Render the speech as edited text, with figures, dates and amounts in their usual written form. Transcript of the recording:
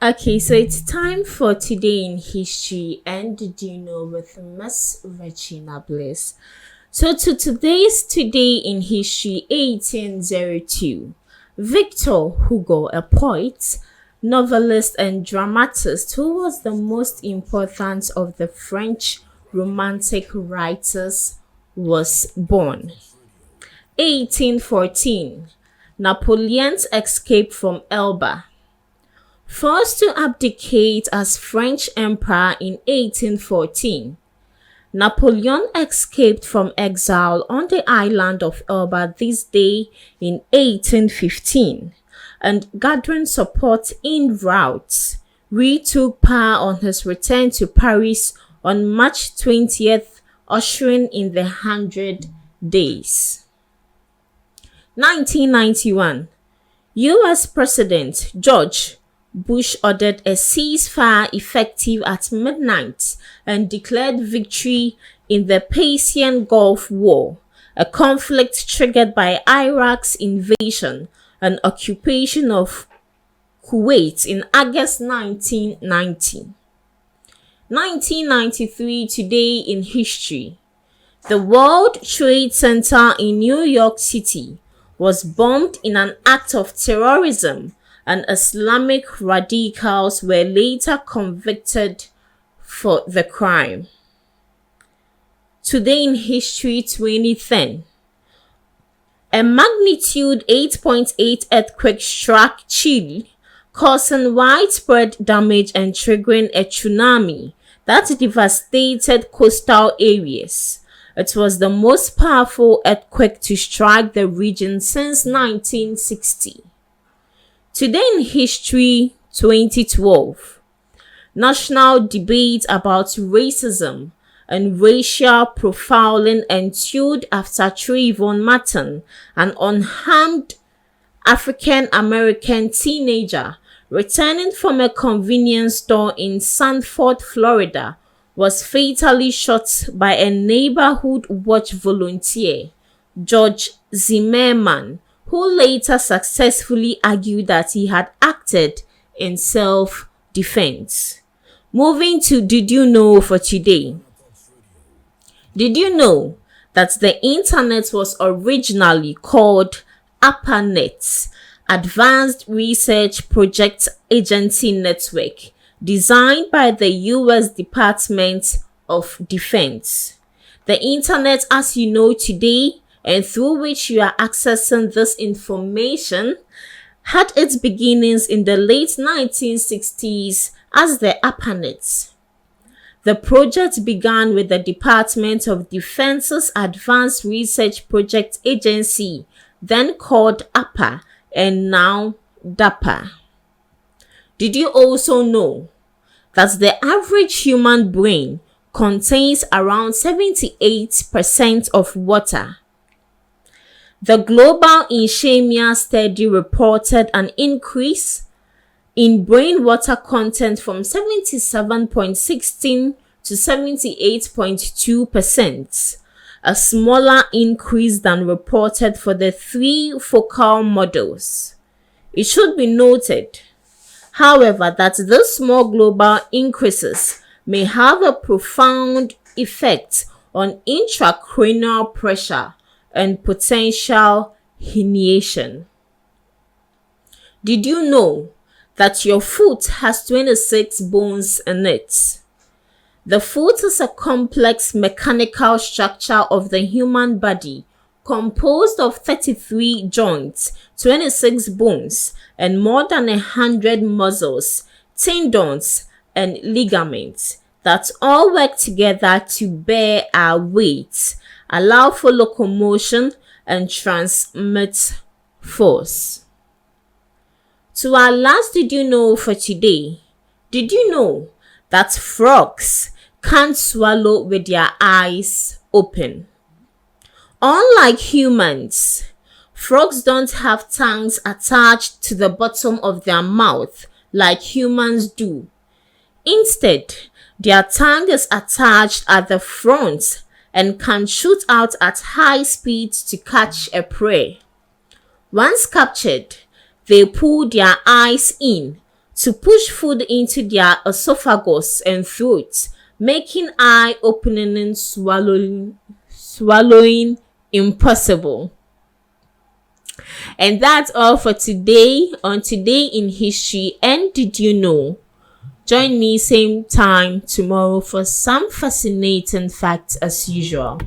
Okay, so it's time for Today in History and Did You Know with Miss Regina Bliss. So to today's Today in History 1802, Victor Hugo, a poet, novelist and dramatist who was the most important of the French Romantic writers, was born. 1814, Napoleon's escape from Elba. Forced to abdicate as French emperor in 1814, Napoleon escaped from exile on the island of Elba this day in 1815 and, gathering support en route, retook power on his return to Paris on March 20th, ushering in the 100 Days. 1991, US President George Bush ordered a ceasefire effective at midnight and declared victory in the Persian Gulf War, a conflict triggered by Iraq's invasion and occupation of Kuwait in August 1990. 1993 Today in History. The World Trade Center in New York City was bombed in an act of terrorism, and Islamic radicals were later convicted for the crime. Today in History 2010. A magnitude 8.8 earthquake struck Chile, causing widespread damage and triggering a tsunami that devastated coastal areas. It was the most powerful earthquake to strike the region since 1960. Today in History 2012. National debate about racism and racial profiling ensued after Trayvon Martin, an unarmed African American teenager returning from a convenience store in Sanford, Florida, was fatally shot by a neighborhood watch volunteer, George Zimmerman, who later successfully argued that he had acted in self-defense. Moving to Did You Know for today. Did you know that the internet was originally called ARPANET, Advanced Research Project Agency Network, designed by the US Department of Defense? The internet as you know today and through which you are accessing this information had its beginnings in the late 1960s as the ARPANET. The project began with the Department of Defense's Advanced Research Project Agency, then called ARPA, and now DARPA. Did you also know that the average human brain contains around 78% of water? The Global Ischemia Study reported an increase in brain water content from 77.16 to 78.2%, a smaller increase than reported for the three focal models. It should be noted, however, that these small global increases may have a profound effect on intracranial pressure and potential herniation. Did you know that your foot has 26 bones in it? The foot is a complex mechanical structure of the human body composed of 33 joints, 26 bones, and more than 100 muscles, tendons, and ligaments that all work together to bear our weight, allow for locomotion, and transmit force. To our last Did You Know for today. Did you know that frogs can't swallow with their eyes open? Unlike humans, frogs don't have tongues attached to the bottom of their mouth like humans do. Instead, their tongue is attached at the front and can shoot out at high speeds to catch a prey. Once captured, they pull their eyes in to push food into their esophagus and throat, making eye-opening and swallowing impossible. And that's all for today on Today in History. And did you know? Join me same time tomorrow for some fascinating facts as usual.